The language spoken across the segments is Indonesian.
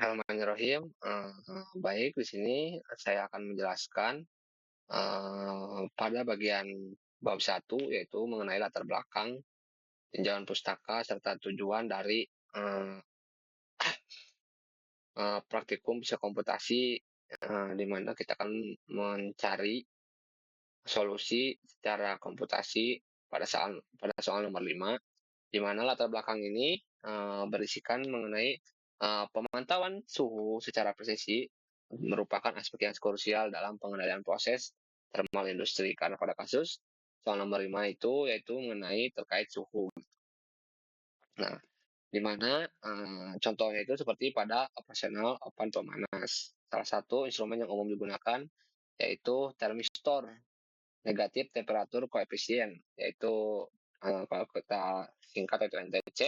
Bismillahirrahmanirrahim. Baik, di sini saya akan menjelaskan pada bagian bab 1 yaitu mengenai latar belakang tinjauan pustaka serta tujuan dari eh, praktikum psikomputasi di mana kita akan mencari solusi secara komputasi pada soal nomor 5, di mana latar belakang ini berisikan mengenai pemantauan suhu secara presisi merupakan aspek yang krusial dalam pengendalian proses thermal industri. Karena pada kasus soal nomor 5 itu yaitu mengenai terkait suhu. Nah, di mana contohnya itu seperti pada operasional oven pemanas. Salah satu instrumen yang umum digunakan yaitu termistor negatif temperatur koefisien, yaitu kalau kita singkat itu NTC,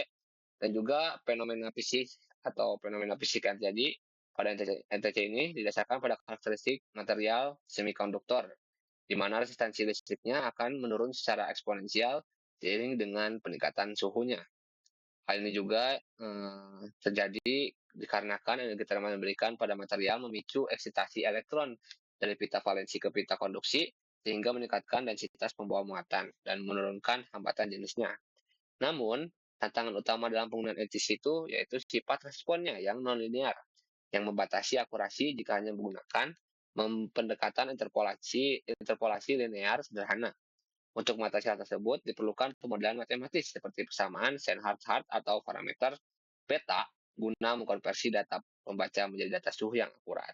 dan juga fenomena fisik atau fenomena fisik yang terjadi pada NTC ini didasarkan pada karakteristik material semikonduktor, di mana resistansi listriknya akan menurun secara eksponensial seiring dengan peningkatan suhunya. Hal ini juga terjadi dikarenakan energi termal yang diberikan pada material memicu eksitasi elektron dari pita valensi ke pita konduksi sehingga meningkatkan densitas pembawa muatan dan menurunkan hambatan jenisnya. Namun, tantangan utama dalam penggunaan ETC itu yaitu sifat responnya yang nonlinear, yang membatasi akurasi jika hanya menggunakan pendekatan interpolasi linear sederhana. Untuk mengatasi hal tersebut, diperlukan pemodelan matematis seperti persamaan Sheinhardt atau parameter beta guna mengkonversi data pembaca menjadi data suhu yang akurat.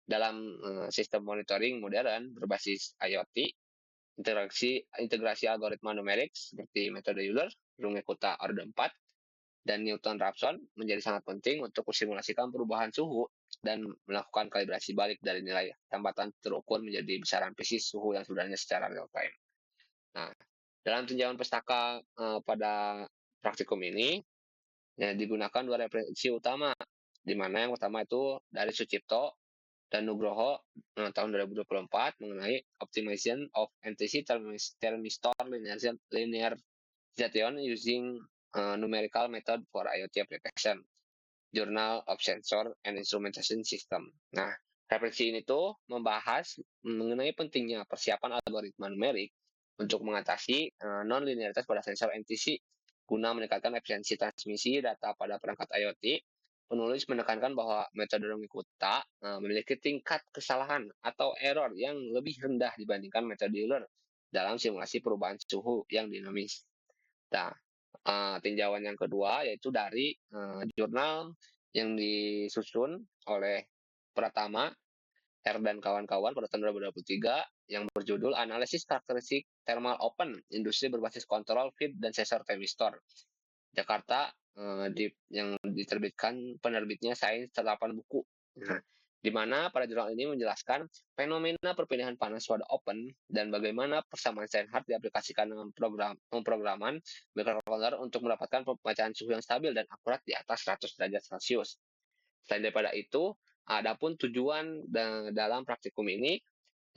Dalam sistem monitoring modern berbasis IoT, integrasi algoritma numerik seperti metode Euler, Runge-Kutta orde 4, dan Newton-Raphson menjadi sangat penting untuk mensimulasikan perubahan suhu dan melakukan kalibrasi balik dari nilai hambatan terukur menjadi besaran presisi suhu yang sebenarnya secara real time. Nah, dalam tinjauan pustaka pada praktikum ini ya, digunakan dua referensi utama, di mana yang utama itu dari Sucipto dan Nugroho tahun 2024 mengenai Optimization of NTC Thermistor Linearization using Numerical Method for IoT Application, Journal of Sensor and Instrumentation System. Nah, referensi ini tuh membahas mengenai pentingnya persiapan algoritma numerik untuk mengatasi non-linearitas pada sensor NTC guna meningkatkan efisiensi transmisi data pada perangkat IoT. Penulis menekankan bahwa metode Runge-Kutta memiliki tingkat kesalahan atau error yang lebih rendah dibandingkan metode Euler dalam simulasi perubahan suhu yang dinamis. Nah, tinjauan yang kedua yaitu dari jurnal yang disusun oleh Pratama R dan kawan-kawan pada tahun 2023 yang berjudul Analisis Karakteristik Thermal Open Industri Berbasis Kontrol Feed dan Sensor Thermistor, Jakarta, yang diterbitkan penerbitnya Sains Terapan Buku. Nah, di mana pada jurnal ini menjelaskan fenomena perpindahan panas pada open dan bagaimana persamaan Steinhardt diaplikasikan dengan pemrograman microcontroller untuk mendapatkan pembacaan suhu yang stabil dan akurat di atas 100 derajat Celcius. Selain daripada itu, adapun tujuan dalam praktikum ini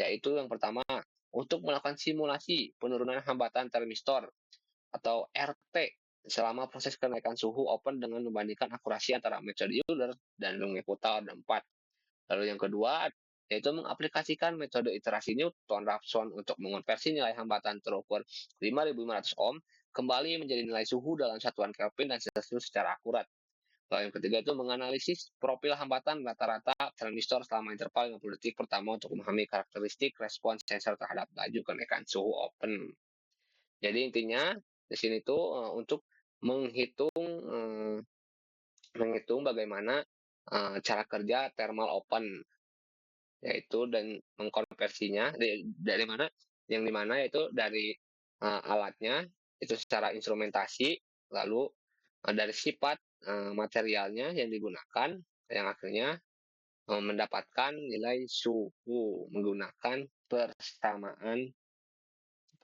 yaitu yang pertama untuk melakukan simulasi penurunan hambatan termistor atau RT selama proses kenaikan suhu open dengan membandingkan akurasi antara metode Euler dan Runge-Kutta orde 4. Lalu yang kedua yaitu mengaplikasikan metode iterasi Newton-Raphson untuk mengonversi nilai hambatan terukur 5.500 ohm kembali menjadi nilai suhu dalam satuan Kelvin dan Celsius secara akurat. Lalu yang ketiga itu menganalisis profil hambatan rata-rata transistor selama interval 50 detik pertama untuk memahami karakteristik respons sensor terhadap laju kenaikan suhu open. Jadi intinya di sini tuh untuk menghitung bagaimana cara kerja thermal open, yaitu dan mengkonversinya dari mana yang dimana yaitu dari alatnya itu secara instrumentasi, lalu dari sifat materialnya yang digunakan yang akhirnya mendapatkan nilai suhu menggunakan persamaan,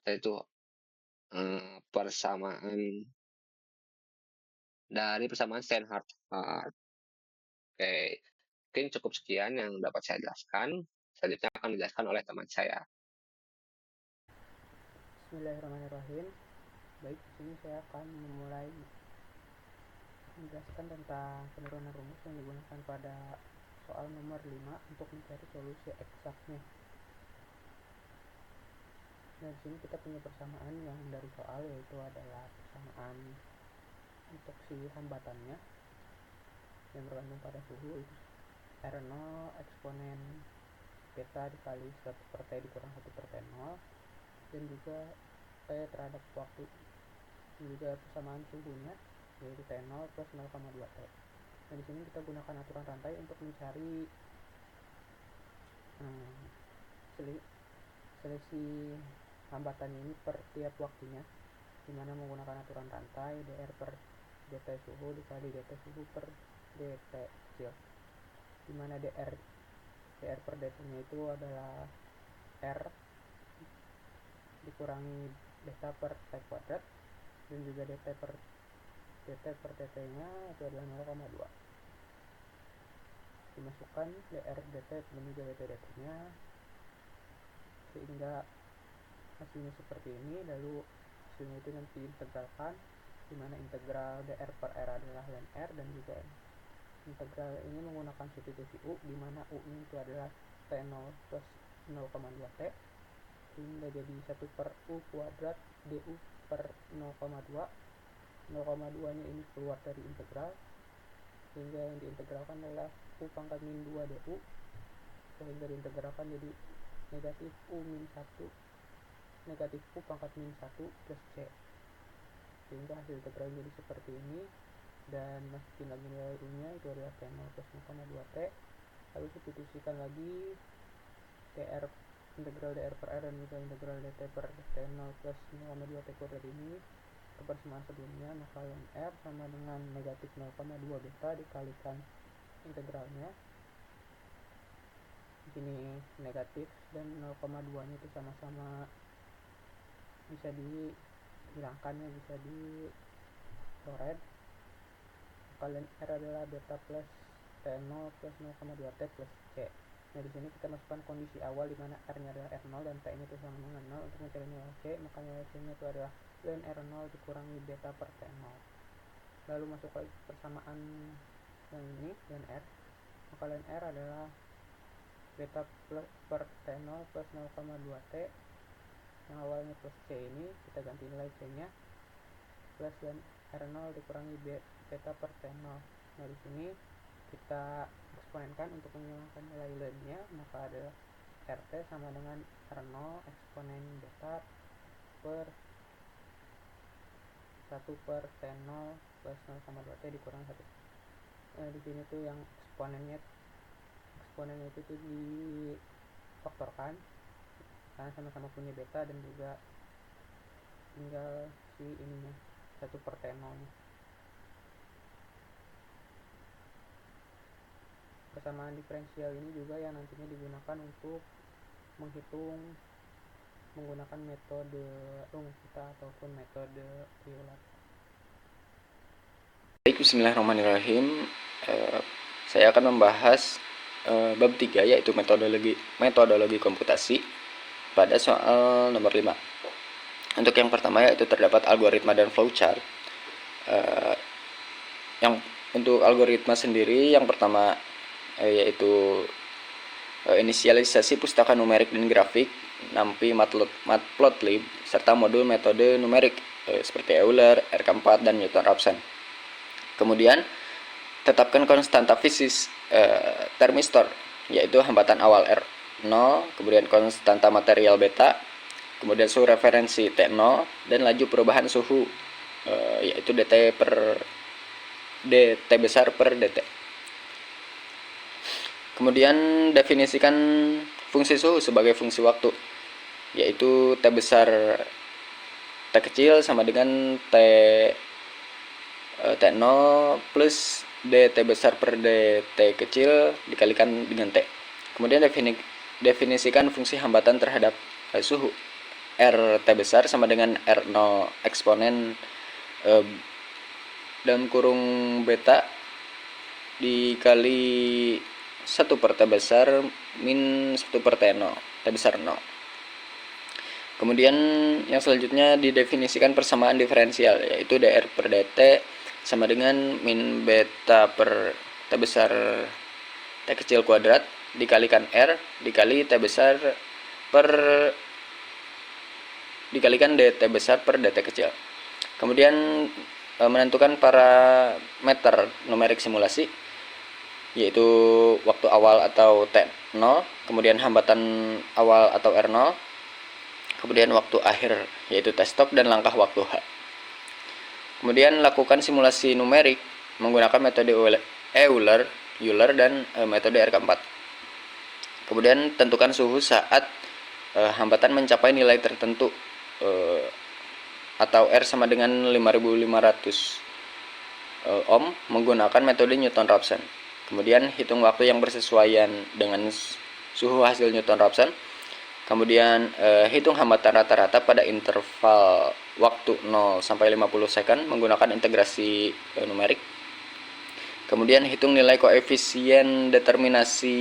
yaitu persamaan dari persamaan Steinhardt. Oke, mungkin cukup sekian yang dapat saya jelaskan. Selanjutnya akan dijelaskan oleh teman saya. Bismillahirrahmanirrahim. Baik, di sini saya akan memulai menjelaskan tentang penurunan rumus yang digunakan pada soal nomor 5 untuk mencari solusi eksaknya. Nah, di sini kita punya persamaan yang dari soal, yaitu adalah persamaan untuk si hambatannya yang bergantung pada suhu, itu R0 eksponen beta dikali 1 per T dikurang 1 per T0, dan juga T terhadap waktu, dan juga persamaan suhunya yaitu T0 plus 0,2 T. Nah, di sini kita gunakan aturan rantai untuk mencari selisih hambatan ini per tiap waktunya, dimana menggunakan aturan rantai dr per dt suhu dikali dt suhu per dt kecil, dimana dr per dt nya itu adalah r dikurangi beta per t kuadrat, dan juga dt per dt nya itu adalah 0,2. Dimasukkan dr dt dan juga dt nya sehingga hasilnya seperti ini. Lalu hasilnya itu nanti integralkan, dimana integral dr per r adalah ln r, dan juga integral ini menggunakan substitusi u, dimana u nya itu adalah t0 plus 0,2 t, sehingga jadi 1 per u kuadrat du per 0,2. 0,2 nya ini keluar dari integral, sehingga yang diintegralkan adalah u pangkat min 2 du, sehingga diintegralkan jadi negatif u min 1 negatif u pangkat min 1 plus c, sehingga hasil integral jadi seperti ini. Dan masukin lagi nilai u nya, itu adalah t0 plus 0,2 t, lalu substitusikan lagi integral dr per r dan juga integral dt per t0 plus 0,2 t kuadrat ini ke persamaan sebelumnya, maka ln r sama dengan negatif 0,2 beta dikalikan integralnya. Di sini negatif dan 0,2 nya itu sama-sama bisa dihilangkan, ya, bisa dicoret. Maka ln r adalah beta plus t0 plus 0,2 t plus c. Nah, di sini kita masukkan kondisi awal, di mana r-nya adalah r0 dan t-nya itu sama dengan 0 untuk mencari nilai c. Maka nilai c-nya itu adalah ln r0 dikurangi beta per t0. Lalu masuk lagi persamaan yang ini, ln r. Maka ln r adalah beta per t0 plus 0,2 t, yang awalnya plus c ini kita ganti nilai c-nya, plus ln r0 dikurangi beta per t0. Nah, di sini kita eksponenkan untuk menghilangkan nilai ln-nya, maka adalah rt sama dengan r0 eksponen beta per 1 per t0 plus 0,2 t dikurang 1. Nah, di sini tuh yang eksponennya itu tuh difaktorkan karena sama-sama punya beta, dan juga tinggal si ininya 1 per t0 nya. Persamaan diferensial ini juga yang nantinya digunakan untuk menghitung menggunakan metode rumus kita ataupun metode Euler. Baik, bismillahirrahmanirrahim. Saya akan membahas bab 3, yaitu metodologi komputasi pada soal nomor 5. Untuk yang pertama yaitu terdapat algoritma dan flowchart. Yang untuk algoritma sendiri, yang pertama yaitu inisialisasi pustaka numerik dan grafik, nampi matplotlib, serta modul metode numerik seperti Euler, RK4, dan Newton-Raphson. Kemudian tetapkan konstanta fisis termistor, yaitu hambatan awal R0, kemudian konstanta material beta, kemudian suhu referensi T0, dan laju perubahan suhu yaitu dt besar per dt. Kemudian definisikan fungsi suhu sebagai fungsi waktu, yaitu T besar T kecil sama dengan T0 plus dt besar per dt kecil dikalikan dengan T. Kemudian definisikan fungsi hambatan terhadap suhu. RT besar sama dengan R0 eksponen dalam kurung beta dikali 1 per T besar min 1 per T0, T besar 0. Kemudian yang selanjutnya didefinisikan persamaan diferensial, yaitu dr per dt sama dengan min beta per T besar T kecil kuadrat dikalikan R dikali T besar per dikalikan dt besar per dt kecil. Kemudian menentukan parameter numerik simulasi, yaitu waktu awal atau T0, kemudian hambatan awal atau R0, kemudian waktu akhir yaitu T-stop dan langkah waktu H. Kemudian lakukan simulasi numerik menggunakan metode Euler dan metode RK4. Kemudian tentukan suhu saat hambatan mencapai nilai tertentu atau R sama dengan 5500 ohm menggunakan metode Newton-Raphson. Kemudian hitung waktu yang bersesuaian dengan suhu hasil Newton-Raphson. Kemudian hitung hambatan rata-rata pada interval waktu 0 sampai 50 second menggunakan integrasi numerik. Kemudian hitung nilai koefisien determinasi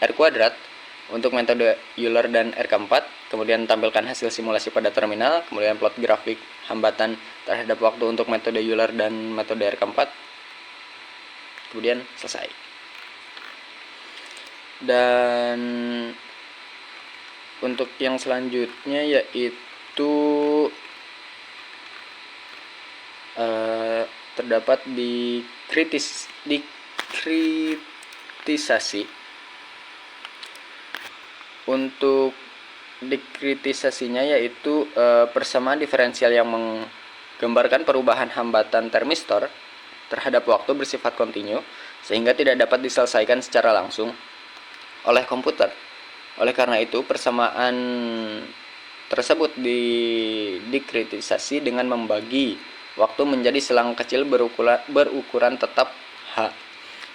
R kuadrat untuk metode Euler dan RK4. Kemudian tampilkan hasil simulasi pada terminal. Kemudian plot grafik hambatan terhadap waktu untuk metode Euler dan metode RK4. Kemudian selesai. Dan untuk yang selanjutnya yaitu terdapat dikritisasi. Untuk dikritisasinya yaitu persamaan diferensial yang menggambarkan perubahan hambatan termistor terhadap waktu bersifat kontinu sehingga tidak dapat diselesaikan secara langsung oleh komputer. Oleh karena itu, persamaan tersebut dikritisasi dengan membagi waktu menjadi selang kecil berukuran tetap H,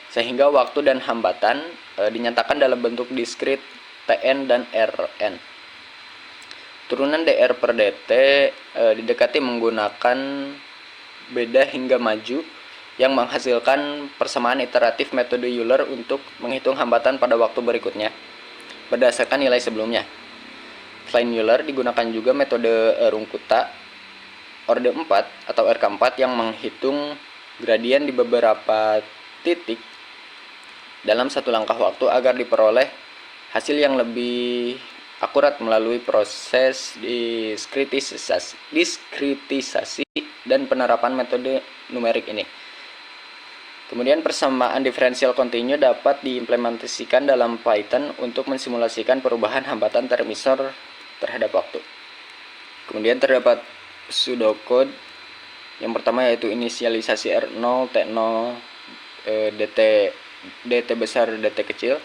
sehingga waktu dan hambatan dinyatakan dalam bentuk diskrit Tn dan Rn. Turunan dr per dt didekati menggunakan beda hingga maju yang menghasilkan persamaan iteratif metode Euler untuk menghitung hambatan pada waktu berikutnya berdasarkan nilai sebelumnya. Selain Euler, digunakan juga metode Runkuta orde 4 atau RK4 yang menghitung gradien di beberapa titik dalam satu langkah waktu agar diperoleh hasil yang lebih akurat melalui proses diskritisasi dan penerapan metode numerik ini. Kemudian persamaan diferensial kontinu dapat diimplementasikan dalam Python untuk mensimulasikan perubahan hambatan termistor terhadap waktu. Kemudian terdapat pseudocode. Yang pertama yaitu inisialisasi R0, T0, dt besar dt kecil,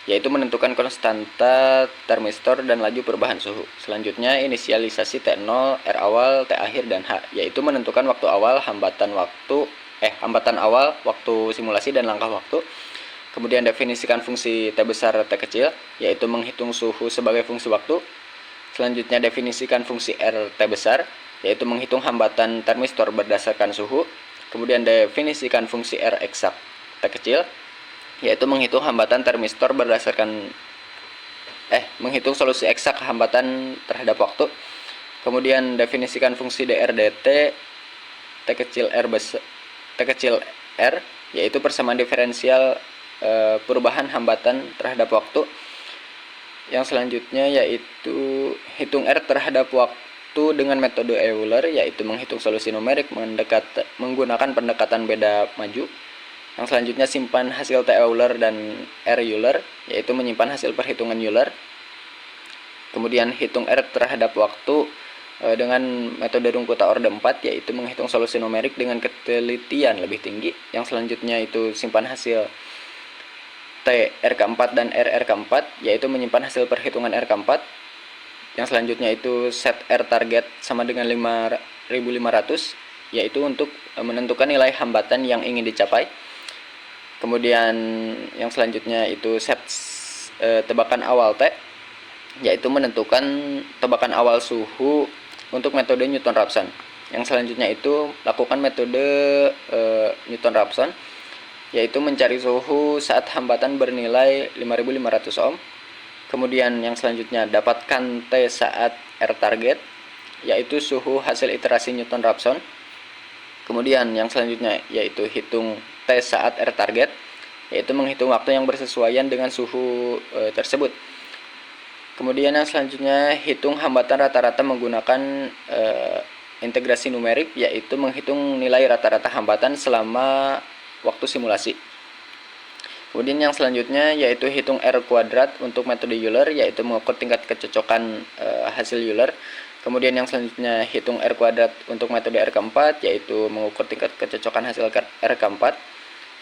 yaitu menentukan konstanta termistor dan laju perubahan suhu. Selanjutnya inisialisasi T0, R awal, T akhir, dan H, yaitu menentukan waktu awal, hambatan awal, waktu simulasi, dan langkah waktu. Kemudian definisikan fungsi T besar T kecil, yaitu menghitung suhu sebagai fungsi waktu. Selanjutnya definisikan fungsi R T besar, yaitu menghitung hambatan termistor berdasarkan suhu. Kemudian definisikan fungsi R eksak T kecil, yaitu menghitung hambatan termistor berdasarkan menghitung solusi eksak hambatan terhadap waktu. Kemudian definisikan fungsi dr dt T kecil R, yaitu persamaan diferensial perubahan hambatan terhadap waktu. Yang selanjutnya yaitu hitung R terhadap waktu dengan metode Euler, yaitu menghitung solusi numerik menggunakan pendekatan beda maju. Yang selanjutnya simpan hasil T Euler dan R Euler, yaitu menyimpan hasil perhitungan Euler. Kemudian hitung R terhadap waktu dengan metode Runkuta orde 4, yaitu menghitung solusi numerik dengan ketelitian lebih tinggi. Yang selanjutnya itu simpan hasil T RK4 dan RRK4, yaitu menyimpan hasil perhitungan RK4. Yang selanjutnya itu set R target sama dengan 5500, yaitu untuk menentukan nilai hambatan yang ingin dicapai. Kemudian yang selanjutnya itu set tebakan awal T, yaitu menentukan tebakan awal suhu untuk metode Newton-Raphson. Yang selanjutnya itu lakukan metode Newton-Raphson, yaitu mencari suhu saat hambatan bernilai 5500 ohm. Kemudian yang selanjutnya dapatkan T saat R target, yaitu suhu hasil iterasi Newton-Raphson. Kemudian yang selanjutnya yaitu hitung T saat R target, yaitu menghitung waktu yang bersesuaian dengan suhu tersebut. Kemudian yang selanjutnya hitung hambatan rata-rata menggunakan integrasi numerik, yaitu menghitung nilai rata-rata hambatan selama waktu simulasi. Kemudian yang selanjutnya yaitu hitung R kuadrat untuk metode Euler, yaitu mengukur tingkat kecocokan hasil Euler. Kemudian yang selanjutnya hitung R kuadrat untuk metode R keempat, yaitu mengukur tingkat kecocokan hasil R keempat.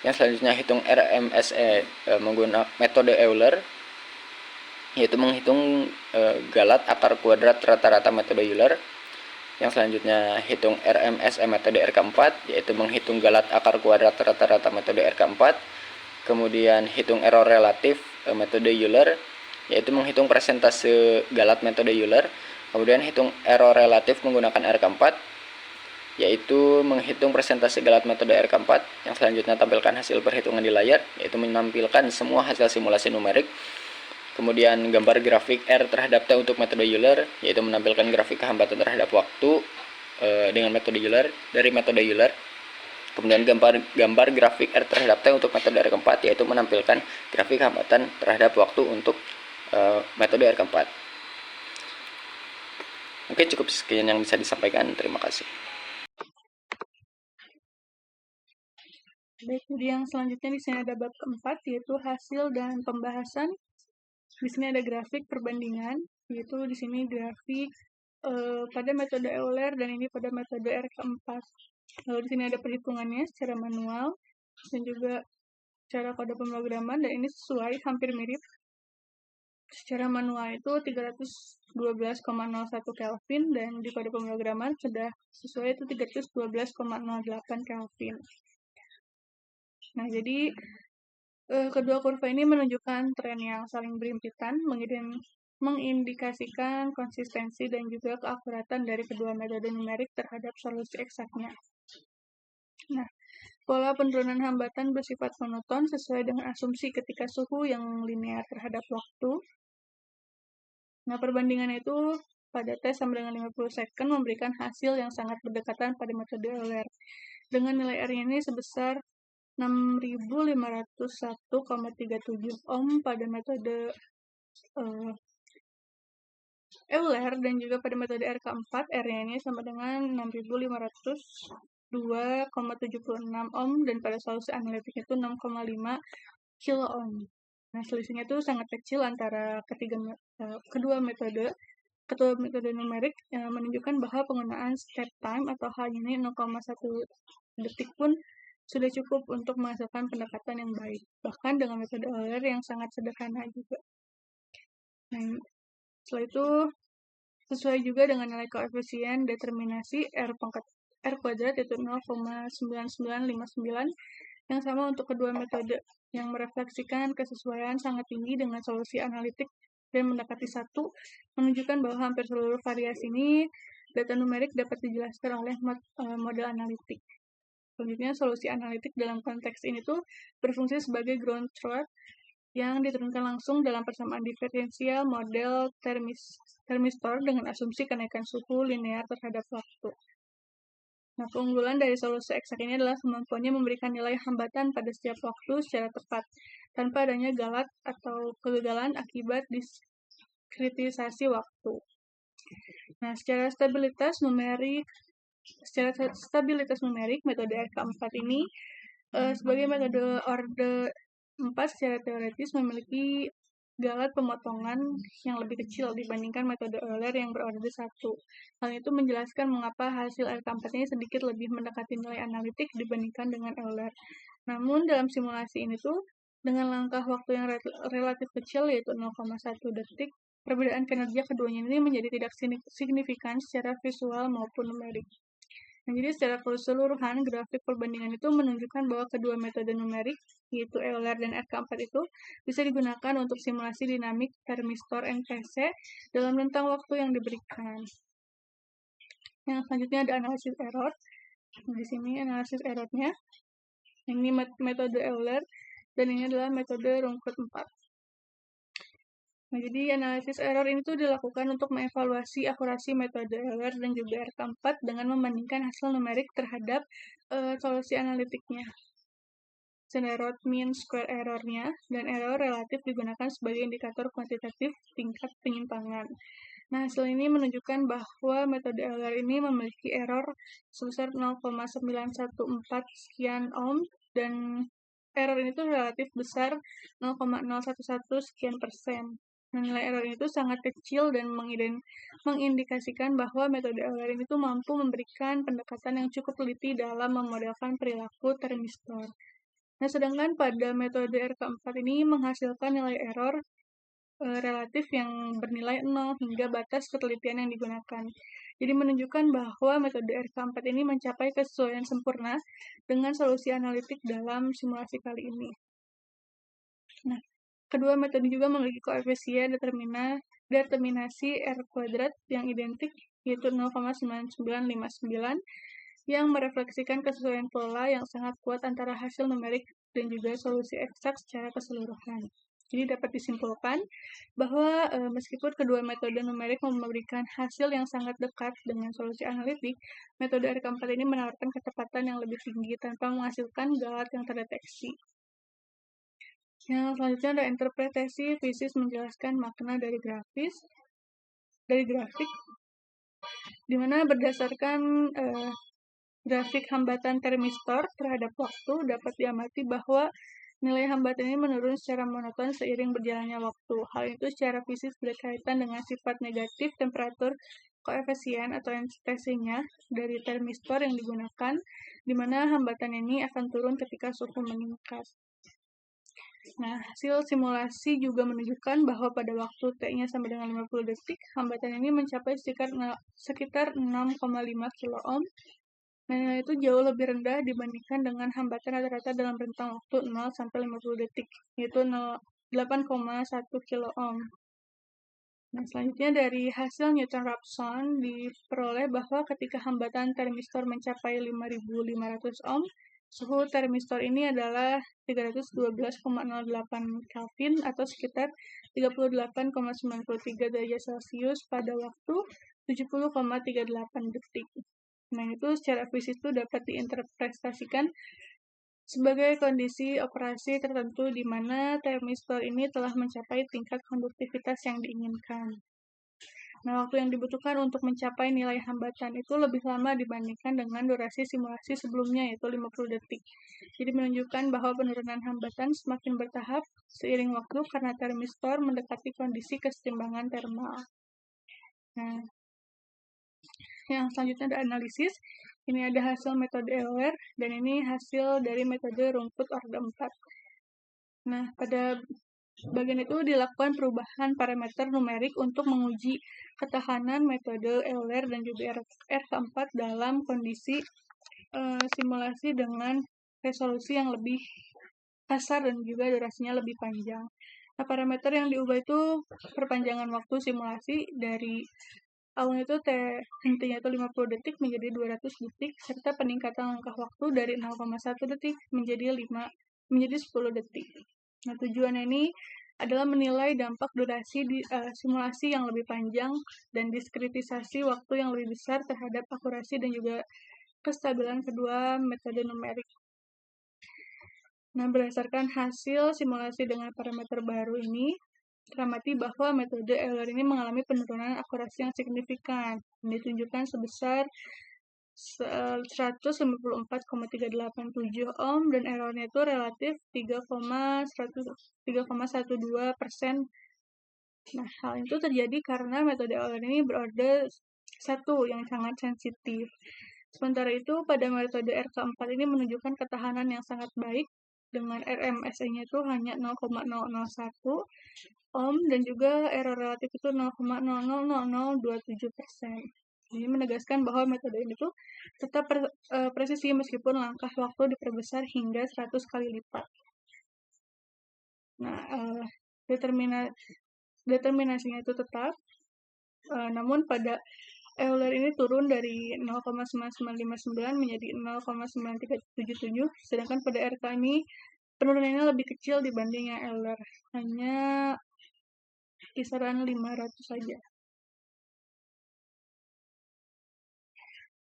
Yang selanjutnya hitung RMSE menggunakan metode Euler, yaitu menghitung galat akar kuadrat rata-rata metode Euler. Yang selanjutnya hitung RMSE metode R keempat, yaitu menghitung galat akar kuadrat rata-rata metode R keempat. Kemudian hitung error relatif metode Euler, yaitu menghitung persentase galat metode Euler. Kemudian hitung error relatif menggunakan R keempat, yaitu menghitung persentase galat metode R keempat. Yang selanjutnya tampilkan hasil perhitungan di layar, yaitu menampilkan semua hasil simulasi numerik. Kemudian gambar grafik R terhadap T untuk metode Euler, yaitu menampilkan grafik kehambatan terhadap waktu dengan metode Euler dari metode Euler. Kemudian gambar grafik R terhadap T untuk metode R keempat, yaitu menampilkan grafik hambatan terhadap waktu untuk metode R keempat. Oke, cukup sekian yang bisa disampaikan. Terima kasih. Baik, jadi yang selanjutnya di sini ada bab keempat, yaitu hasil dan pembahasan. Di sini ada grafik perbandingan, yaitu di sini grafik pada metode Euler dan ini pada metode R keempat. Lalu di sini ada perhitungannya secara manual dan juga cara kode pemrograman, dan ini sesuai hampir mirip. Secara manual itu 312,01 Kelvin dan di kode pemrograman sudah sesuai itu 312,08 Kelvin. Nah, jadi kedua kurva ini menunjukkan tren yang saling berhimpitan, mengindikasikan konsistensi dan juga keakuratan dari kedua metode numerik terhadap solusi eksaknya. Nah, pola penurunan hambatan bersifat monoton sesuai dengan asumsi ketika suhu yang linear terhadap waktu. Nah, perbandingan itu pada T sama dengan 50 second memberikan hasil yang sangat berdekatan pada metode Euler. Dengan nilai R ini sebesar 6.501,37 ohm pada metode Euler dan juga pada metode R keempat, R-nya ini sama dengan 6.502,76 ohm dan pada solusi analitik itu 6,5 kilo ohm. Nah, selisihnya itu sangat kecil antara kedua metode numerik menunjukkan bahwa penggunaan step time atau H ini 0,1 detik pun sudah cukup untuk menghasilkan pendekatan yang baik, bahkan dengan metode Euler yang sangat sederhana juga. Nah, setelah itu sesuai juga dengan nilai koefisien determinasi R kuadrat yaitu 0,9959 yang sama untuk kedua metode, yang merefleksikan kesesuaian sangat tinggi dengan solusi analitik dan mendekati 1, menunjukkan bahwa hampir seluruh variasi ini data numerik dapat dijelaskan oleh model analitik. Selanjutnya, solusi analitik dalam konteks ini tuh berfungsi sebagai ground truth yang diturunkan langsung dalam persamaan diferensial model termistor dengan asumsi kenaikan suhu linear terhadap waktu. Nah, keunggulan dari solusi eksak ini adalah kemampuannya memberikan nilai hambatan pada setiap waktu secara tepat, tanpa adanya galat atau kegagalan akibat diskritisasi waktu. Nah, secara stabilitas numerik, metode R keempat ini sebagai metode orde 4 secara teoretis memiliki galat pemotongan yang lebih kecil dibandingkan metode Euler yang berorde 1. Hal itu menjelaskan mengapa hasil R keempat ini sedikit lebih mendekati nilai analitik dibandingkan dengan Euler. Namun dalam simulasi ini tuh dengan langkah waktu yang relatif kecil yaitu 0,1 detik, perbedaan kinerja keduanya ini menjadi tidak signifikan secara visual maupun numerik. Nah, jadi secara keseluruhan, grafik perbandingan itu menunjukkan bahwa kedua metode numerik, yaitu Euler dan R keempat itu, bisa digunakan untuk simulasi dinamik termistor NPC dalam rentang waktu yang diberikan. Yang selanjutnya ada analisis error. Nah, di sini analisis errornya. Ini metode Euler, dan ini adalah metode Runckert 4. Nah, jadi analisis error ini tuh dilakukan untuk mengevaluasi akurasi metode Euler dan juga R keempat dengan membandingkan hasil numerik terhadap solusi analitiknya. Standard root mean square error-nya dan error relatif digunakan sebagai indikator kuantitatif tingkat penyimpangan. Nah, hasil ini menunjukkan bahwa metode Euler ini memiliki error sebesar 0,914 sekian ohm dan error ini tuh relatif besar 0,011 sekian persen. Nah, nilai error itu sangat kecil dan mengindikasikan bahwa metode Euler ini tuh mampu memberikan pendekatan yang cukup teliti dalam memodelkan perilaku termistor. Nah, sedangkan pada metode R keempat ini menghasilkan nilai error relatif yang bernilai 0 hingga batas ketelitian yang digunakan. Jadi menunjukkan bahwa metode R keempat ini mencapai kesesuaian sempurna dengan solusi analitik dalam simulasi kali ini. Nah, kedua metode juga memiliki koefisien determinasi R kuadrat yang identik, yaitu 0,9959, yang merefleksikan kesesuaian pola yang sangat kuat antara hasil numerik dan juga solusi eksak secara keseluruhan. Jadi dapat disimpulkan bahwa meskipun kedua metode numerik memberikan hasil yang sangat dekat dengan solusi analitik, metode R keempat ini menawarkan ketepatan yang lebih tinggi tanpa menghasilkan galat yang terdeteksi. Yang selanjutnya ada interpretasi fisis menjelaskan makna dari grafik, di mana berdasarkan grafik hambatan termistor terhadap waktu dapat diamati bahwa nilai hambatan ini menurun secara monoton seiring berjalannya waktu. Hal itu secara fisik berkaitan dengan sifat negatif temperatur koefisien atau NTC-nya dari termistor yang digunakan, di mana hambatan ini akan turun ketika suhu meningkat. Nah, hasil simulasi juga menunjukkan bahwa pada waktu T-nya sampai dengan 50 detik, hambatan ini mencapai sekitar 6,5 kilo ohm. Nah, itu jauh lebih rendah dibandingkan dengan hambatan rata-rata dalam rentang waktu 0 sampai 50 detik, yaitu 8,1 kilo ohm. Nah, selanjutnya dari hasil Newton-Raphson diperoleh bahwa ketika hambatan termistor mencapai 5.500 ohm, suhu termistor ini adalah 312,08 Kelvin atau sekitar 38,93 derajat Celcius pada waktu 70,38 detik. Nah, itu secara fisik itu dapat diinterpretasikan sebagai kondisi operasi tertentu di mana termistor ini telah mencapai tingkat konduktivitas yang diinginkan. Nah, waktu yang dibutuhkan untuk mencapai nilai hambatan itu lebih lama dibandingkan dengan durasi simulasi sebelumnya, yaitu 50 detik. Jadi menunjukkan bahwa penurunan hambatan semakin bertahap seiring waktu karena termistor mendekati kondisi kesetimbangan termal. Nah, yang selanjutnya ada analisis. Ini ada hasil metode Euler dan ini hasil dari metode rumput orde 4. Nah, pada bagian itu dilakukan perubahan parameter numerik untuk menguji ketahanan metode Euler dan juga R keempat dalam kondisi simulasi dengan resolusi yang lebih kasar dan juga durasinya lebih panjang. Nah, parameter yang diubah itu perpanjangan waktu simulasi dari awalnya itu T hentinya itu 50 detik menjadi 200 detik serta peningkatan langkah waktu dari 0,1 detik menjadi 10 detik. Nah, tujuannya ini adalah menilai dampak durasi di simulasi yang lebih panjang dan diskritisasi waktu yang lebih besar terhadap akurasi dan juga kestabilan kedua metode numerik. Nah, berdasarkan hasil simulasi dengan parameter baru ini, teramati bahwa metode Euler ini mengalami penurunan akurasi yang signifikan, ditunjukkan sebesar 154,387 ohm dan errornya itu relatif 3,12%. Nah, hal itu terjadi karena metode Euler ini berorde 1 yang sangat sensitif. Sementara itu, pada metode R keempat ini menunjukkan ketahanan yang sangat baik dengan RMSE-nya itu hanya 0,001 ohm dan juga error relatif itu 0,000027%. Ini menegaskan bahwa metode ini tuh tetap presisi meskipun langkah waktu diperbesar hingga 100 kali lipat. Nah, determinasinya itu tetap, namun pada Euler ini turun dari 0,9959 menjadi 0,9377, sedangkan pada RK ini penurunannya lebih kecil dibanding yang Euler, hanya kisaran 500 saja.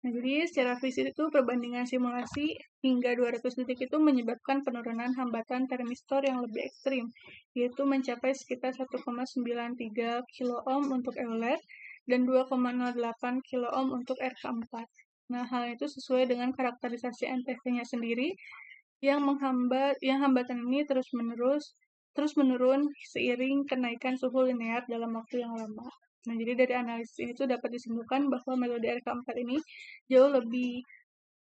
Nah, jadi secara fisik itu perbandingan simulasi hingga 200 detik itu menyebabkan penurunan hambatan termistor yang lebih ekstrim, yaitu mencapai sekitar 1,93 kilo ohm untuk Euler dan 2,08 kilo ohm untuk RK4. Nah, hal itu sesuai dengan karakterisasi NTV-nya sendiri yang hambatan ini terus menurun seiring kenaikan suhu linear dalam waktu yang lama. Nah, jadi dari analisis ini tuh dapat disimpulkan bahwa metode RK4 ini jauh lebih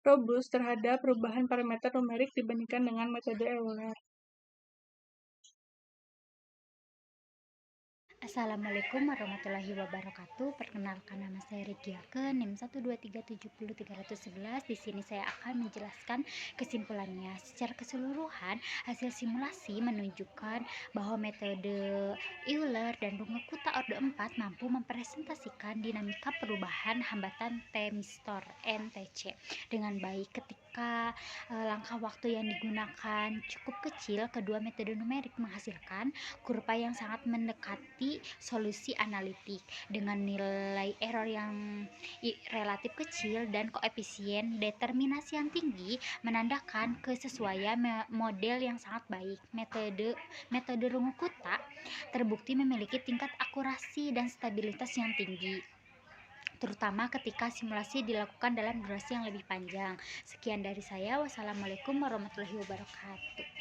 robust terhadap perubahan parameter numerik dibandingkan dengan metode Euler. Assalamualaikum warahmatullahi wabarakatuh. Perkenalkan, nama saya Regiake, NIM 123703011. Di sini saya akan menjelaskan kesimpulannya. Secara keseluruhan, hasil simulasi menunjukkan bahwa metode Euler dan Runge-Kutta orde 4 mampu mempresentasikan dinamika perubahan hambatan termistor (NTC) dengan baik ketika langkah waktu yang digunakan cukup kecil. Kedua metode numerik menghasilkan kurva yang sangat mendekati solusi analitik dengan nilai error yang relatif kecil dan koefisien determinasi yang tinggi, menandakan kesesuaian model yang sangat baik. Metode Runge-Kutta terbukti memiliki tingkat akurasi dan stabilitas yang tinggi, terutama ketika simulasi dilakukan dalam durasi yang lebih panjang. Sekian dari saya. Wassalamualaikum warahmatullahi wabarakatuh.